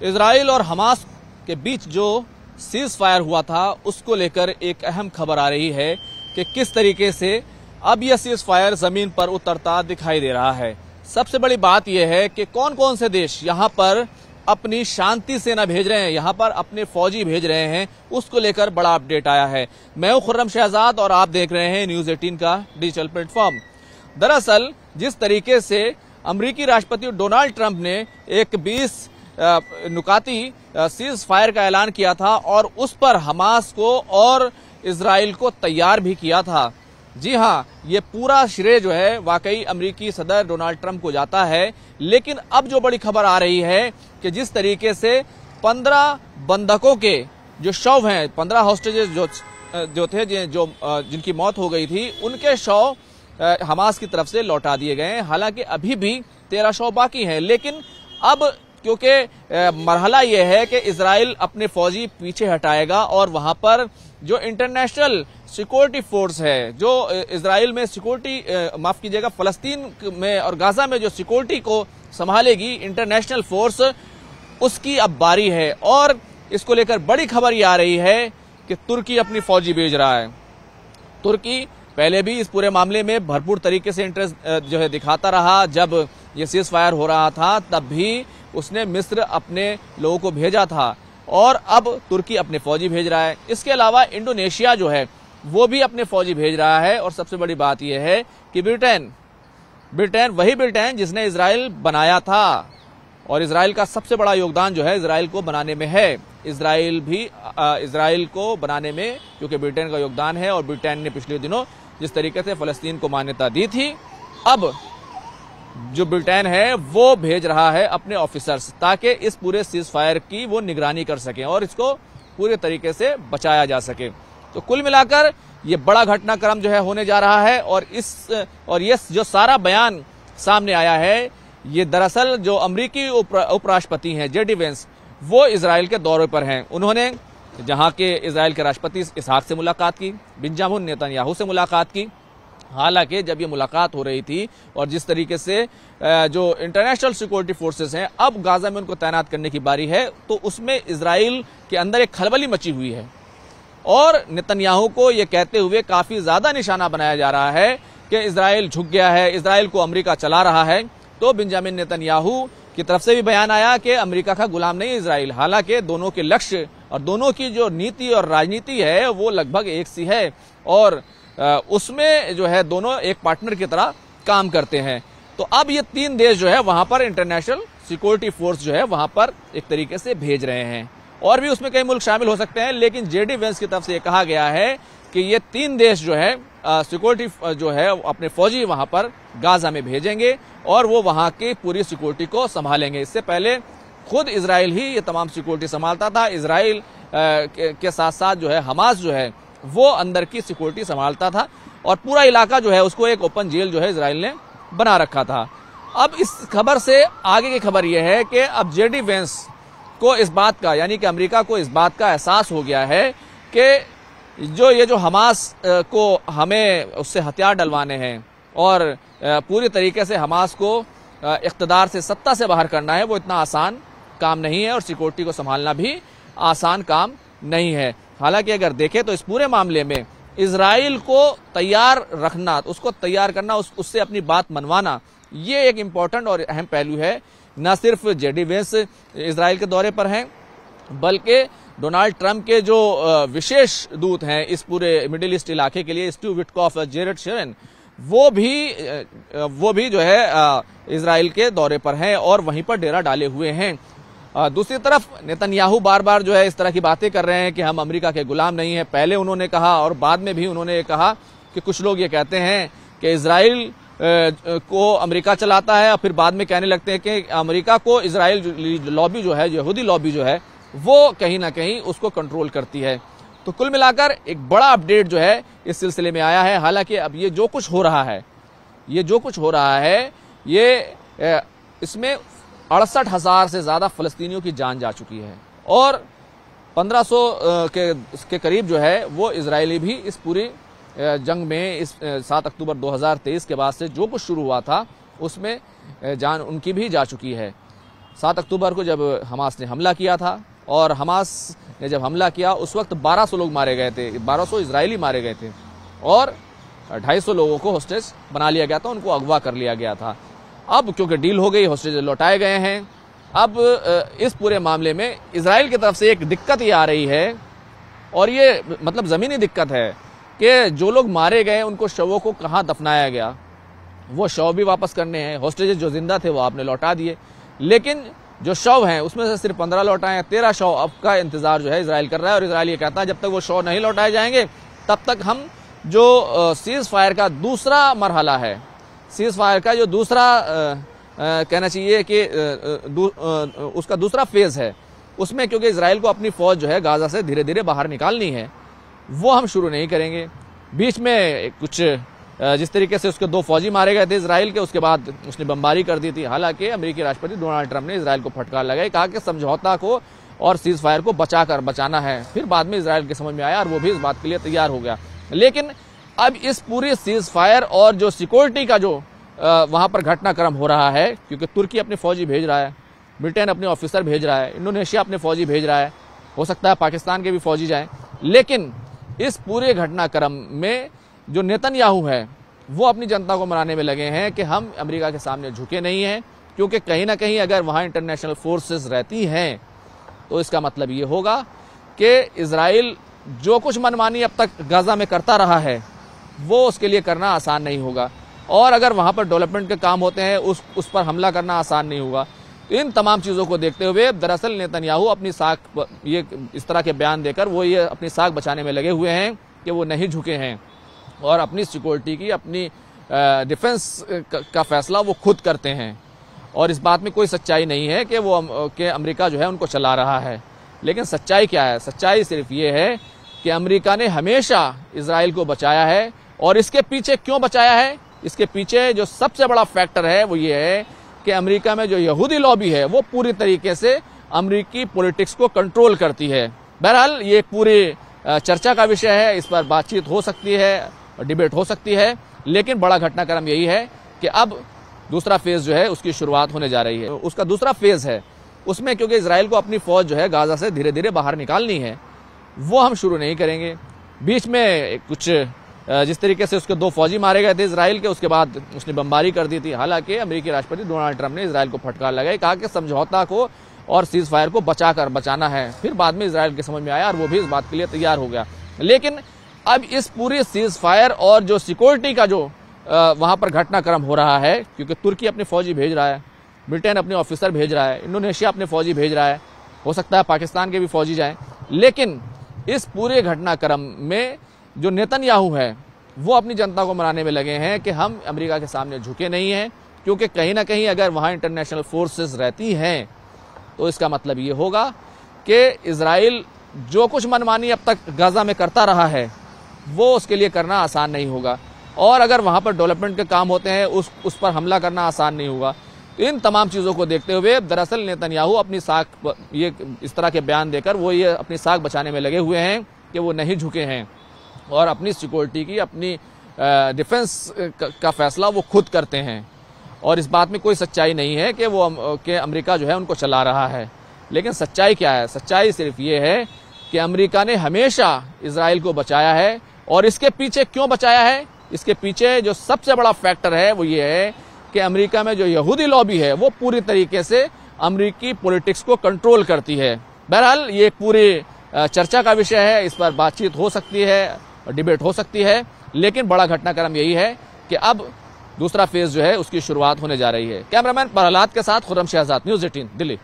Israel और Hamas के बीच जो सीज फायर हुआ था उसको लेकर एक अहम खबर आ रही है कि किस तरीके से अब यह सीज फायर जमीन पर उतरता दिखाई दे रहा है। सबसे बड़ी बात यह है कि कौन कौन से देश यहां पर अपनी शांति सेना भेज रहे हैं, यहां पर अपने फौजी भेज रहे हैं, उसको लेकर बड़ा अपडेट आया है। मैं हूं खुर्रम शहजाद और आप देख रहे हैं न्यूज 18 का डिजिटल प्लेटफॉर्म। दरअसल जिस तरीके से अमेरिकी राष्ट्रपति डोनाल्ड ट्रंप ने एक 20 नुकाती सीज फायर का ऐलान किया था और उस पर हमास को और इजराइल को तैयार भी किया था। जी हां, ये पूरा श्रेय जो है वाकई अमेरिकी सदर डोनाल्ड ट्रंप को जाता है। लेकिन अब जो बड़ी खबर आ रही है कि जिस तरीके से 15 बंधकों के जो शव हैं, 15 हॉस्टेजेस जो थे जिनकी मौत हो गई थी, उनके शव हमास की तरफ से लौटा दिए गए हैं। हालांकि अभी भी 13 शव बाकी हैं, लेकिन अब क्योंकि मरहला यह है कि इजराइल अपने फौजी पीछे हटाएगा और वहां पर जो इंटरनेशनल सिक्योरिटी फोर्स है, जो इजराइल में सिक्योरिटी माफ कीजिएगा फलस्तीन में और गाजा में जो सिक्योरिटी को संभालेगी इंटरनेशनल फोर्स, उसकी अब बारी है। और इसको लेकर बड़ी खबर ये आ रही है कि तुर्की अपनी फौजी भेज रहा है। तुर्की पहले भी इस पूरे मामले में भरपूर तरीके से इंटरेस्ट जो है दिखाता रहा। जब ये सीज फायर हो रहा था तब भी उसने मिस्र अपने लोगों को भेजा था और अब तुर्की अपने फौजी भेज रहा है। इसके अलावा इंडोनेशिया जो है वो भी अपने फौजी भेज रहा है। और सबसे बड़ी बात यह है कि ब्रिटेन वही ब्रिटेन जिसने इजराइल बनाया था और इजराइल का सबसे बड़ा योगदान जो है इजराइल को बनाने में है। इजराइल को बनाने में क्योंकि ब्रिटेन का योगदान है और ब्रिटेन ने पिछले दिनों जिस तरीके से फलस्तीन को मान्यता दी थी, अब जो ब्रिटेन है वो भेज रहा है अपने ऑफिसर्स ताकि इस पूरे सीज फायर की वो निगरानी कर सकें और इसको पूरे तरीके से बचाया जा सके। तो कुल मिलाकर ये बड़ा घटनाक्रम जो है होने जा रहा है। और ये जो सारा बयान सामने आया है, ये दरअसल जो अमेरिकी उपराष्ट्रपति हैं जेडी वेंस, वो इजराइल के दौरे पर हैं। उन्होंने जहां के इजराइल के राष्ट्रपति इसहाक से मुलाकात की, बेंजामिन नेतन्याहू से मुलाकात की। हालांकि जब ये मुलाकात हो रही थी और जिस तरीके से जो इंटरनेशनल सिक्योरिटी फोर्सेस हैं अब गाजा में उनको तैनात करने की बारी है, तो उसमें इजराइल के अंदर एक खलबली मची हुई है और नेतन्याहू को ये कहते हुए काफी ज्यादा निशाना बनाया जा रहा है कि इजराइल झुक गया है, इजराइल को अमेरिका चला रहा है। तो बेंजामिन नेतन्याहू की तरफ से भी बयान आया कि अमेरिका का गुलाम नहीं इजराइल। हालांकि दोनों के लक्ष्य और दोनों की जो नीति और राजनीति है वो लगभग एक सी है और उसमें जो है दोनों एक पार्टनर की तरह काम करते हैं। तो अब ये 3 देश जो है वहां पर इंटरनेशनल सिक्योरिटी फोर्स जो है वहां पर एक तरीके से भेज रहे हैं और भी उसमें कई मुल्क शामिल हो सकते हैं। लेकिन जेडी वेंस की तरफ से ये कहा गया है कि ये 3 देश जो है सिक्योरिटी जो है अपने फौजी वहां पर गाजा में भेजेंगे और वो वहां की पूरी सिक्योरिटी को संभालेंगे। इससे पहले खुद इजराइल ही ये तमाम सिक्योरिटी संभालता था। इजराइल के साथ साथ जो है हमास जो है वो अंदर की सिक्योरिटी संभालता था और पूरा इलाका जो है उसको एक ओपन जेल जो है इजराइल ने बना रखा था। अब इस खबर से आगे की खबर यह है कि अब जेडी वेंस को इस बात का, यानी कि अमेरिका को इस बात का एहसास हो गया है कि जो हमास को हमें उससे हथियार डलवाने हैं और पूरी तरीके से हमास को इख्तिदार से, सत्ता से बाहर करना है, वो इतना आसान काम नहीं है और सिक्योरिटी को संभालना भी आसान काम नहीं है। हालांकि अगर देखें तो इस पूरे मामले में इजराइल को तैयार रखना, उसको तैयार करना, उससे अपनी बात मनवाना, ये एक इम्पोर्टेंट और अहम पहलू है। न सिर्फ जेडी वेंस इजराइल के दौरे पर हैं बल्कि डोनाल्ड ट्रंप के जो विशेष दूत हैं इस पूरे मिडिल ईस्ट इलाके के लिए, स्टीव विटकॉफ, जेरेड शेरन, वो भी जो है इजराइल के दौरे पर हैं और वहीं पर डेरा डाले हुए हैं। दूसरी तरफ नेतन्याहू बार बार जो है इस तरह की बातें कर रहे हैं कि हम अमेरिका के गुलाम नहीं हैं। पहले उन्होंने कहा और बाद में भी उन्होंने कहा कि कुछ लोग ये कहते हैं कि इजराइल को अमेरिका चलाता है और फिर बाद में कहने लगते हैं कि अमेरिका को इजराइल लॉबी जो है, यहूदी लॉबी जो है, वो कहीं ना कहीं उसको कंट्रोल करती है। तो कुल मिलाकर एक बड़ा अपडेट जो है इस सिलसिले में आया है। हालांकि अब ये जो कुछ हो रहा है ये इसमें 68,000 से ज्यादा फलस्तीनियों की जान जा चुकी है और 1500 के करीब जो है वो इजरायली भी इस पूरी जंग में, इस 7 अक्टूबर 2023 के बाद से जो कुछ शुरू हुआ था उसमें जान उनकी भी जा चुकी है। 7 अक्टूबर को जब हमास ने हमला किया था, और हमास ने जब हमला किया उस वक्त 1200 लोग मारे गए थे, 1200 इजरायली मारे गए थे, और 250 लोगों को होस्टेज बना लिया गया था, उनको अगवा कर लिया गया था। अब क्योंकि डील हो गई, होस्टेज लौटाए गए हैं, अब इस पूरे मामले में इजराइल की तरफ से एक दिक्कत ये आ रही है, और ये मतलब जमीनी दिक्कत है कि जो लोग मारे गए उनको शवों को कहाँ दफनाया गया, वो शव भी वापस करने हैं। होस्टेजेस जो जिंदा थे वो आपने लौटा दिए, लेकिन जो शव हैं उसमें से सिर्फ 15 लौटाए हैं, 13 शव अब का इंतजार जो है इजराइल कर रहा है। और इजराइल ये कहता है जब तक वो शव नहीं लौटाए जाएंगे तब तक हम जो सीज फायर का दूसरा मरहला है, सीज फायर का जो दूसरा कहना चाहिए कि उसका दूसरा फेज है, उसमें क्योंकि इजराइल को अपनी फौज जो है गाजा से धीरे धीरे बाहर निकालनी है, वो हम शुरू नहीं करेंगे। बीच में कुछ जिस तरीके से उसके 2 फौजी मारे गए थे इजराइल के, उसके बाद उसने बमबारी कर दी थी। हालांकि अमेरिकी राष्ट्रपति डोनाल्ड ट्रंप ने इजराइल को फटकार लगाई, कहा कि समझौता को और सीज फायर को बचाना है। फिर बाद में इजराइल के समझ में आया और वो भी इस बात के लिए तैयार हो गया। लेकिन अब इस पूरी सीज फायर और जो सिक्योरिटी का जो वहां पर घटनाक्रम हो रहा है, क्योंकि तुर्की अपने फौजी भेज रहा है, ब्रिटेन अपने ऑफिसर भेज रहा है, इंडोनेशिया अपने फौजी भेज रहा है, हो सकता है पाकिस्तान के भी फौजी जाएं, लेकिन इस पूरे घटनाक्रम में जो नेतन्याहू है वो अपनी जनता को मनाने में लगे हैं कि हम अमेरिका के सामने झुके नहीं हैं, क्योंकि कहीं ना कहीं अगर वहां इंटरनेशनल फोर्सेस रहती हैं तो इसका मतलब ये होगा कि इजराइल जो कुछ मनमानी अब तक गाजा में करता रहा है वो उसके लिए करना आसान नहीं होगा, और अगर वहां पर डेवलपमेंट के काम होते हैं उस पर हमला करना आसान नहीं होगा। इन तमाम चीज़ों को देखते हुए दरअसल नेतन्याहू अपनी साख ये इस तरह के बयान देकर वो ये अपनी साख बचाने में लगे हुए हैं कि वो नहीं झुके हैं और अपनी सिक्योरिटी की, अपनी डिफेंस का फैसला वो खुद करते हैं। और इस बात में कोई सच्चाई नहीं है कि अमेरिका जो है उनको चला रहा है। लेकिन सच्चाई क्या है? सच्चाई सिर्फ ये है कि अमेरिका ने हमेशा इजराइल को बचाया है, और इसके पीछे क्यों बचाया है, इसके पीछे जो सबसे बड़ा फैक्टर है वो ये है कि अमेरिका में जो यहूदी लॉबी है वो पूरी तरीके से अमेरिकी पॉलिटिक्स को कंट्रोल करती है। बहरहाल ये एक पूरी चर्चा का विषय है, इस पर बातचीत हो सकती है, डिबेट हो सकती है, लेकिन बड़ा घटनाक्रम यही है कि अब दूसरा फेज जो है उसकी शुरुआत होने जा रही है। उसका दूसरा फेज है, उसमें क्योंकि इजराइल को अपनी फौज जो है गाजा से धीरे धीरे बाहर निकालनी है, वो हम शुरू नहीं करेंगे। बीच में कुछ जिस तरीके से उसके 2 फौजी मारे गए थे इजराइल के, उसके बाद उसने बमबारी कर दी थी। हालांकि अमेरिकी राष्ट्रपति डोनाल्ड ट्रंप ने इजराइल को फटकार लगाई, कहा कि समझौता को और सीज फायर को बचाना है। फिर बाद में इजराइल के समझ में आया और वो भी इस बात के लिए तैयार हो गया। लेकिन अब इस पूरी सीज फायर और जो सिक्योरिटी का जो वहां पर घटनाक्रम हो रहा है, क्योंकि तुर्की अपने फौजी भेज रहा है, ब्रिटेन अपने ऑफिसर भेज रहा है, इंडोनेशिया अपने फौजी भेज रहा है, हो सकता है पाकिस्तान के भी फौजी जाएं, लेकिन इस पूरे घटनाक्रम में जो नेतन्याहू है वो अपनी जनता को मनाने में लगे हैं कि हम अमेरिका के सामने झुके नहीं हैं, क्योंकि कहीं ना कहीं अगर वहां इंटरनेशनल फोर्सेस रहती हैं तो इसका मतलब ये होगा कि इजराइल जो कुछ मनमानी अब तक गाजा में करता रहा है वो उसके लिए करना आसान नहीं होगा, और अगर वहां पर डेवलपमेंट के काम होते हैं उस पर हमला करना आसान नहीं होगा। इन तमाम चीज़ों को देखते हुए दरअसल नेतन्याहू अपनी साख ये इस तरह के बयान देकर वो ये अपनी साख बचाने में लगे हुए हैं कि वो नहीं झुके हैं और अपनी सिक्योरिटी की, अपनी डिफेंस का फैसला वो खुद करते हैं। और इस बात में कोई सच्चाई नहीं है कि अमेरिका जो है उनको चला रहा है। लेकिन सच्चाई क्या है? सच्चाई सिर्फ ये है कि अमेरिका ने हमेशा इजराइल को बचाया है, और इसके पीछे क्यों बचाया है, इसके पीछे जो सबसे बड़ा फैक्टर है वो ये है कि अमेरिका में जो यहूदी लॉबी है वो पूरी तरीके से अमेरिकी पॉलिटिक्स को कंट्रोल करती है। बहरहाल ये एक पूरी चर्चा का विषय है, इस पर बातचीत हो सकती है, डिबेट हो सकती है, लेकिन बड़ा घटनाक्रम यही है कि अब दूसरा फेज जो है उसकी शुरुआत होने जा रही है। कैमरामैन प्रहलाद के साथ खुर्रम शहजाद, न्यूज़ 18 दिल्ली।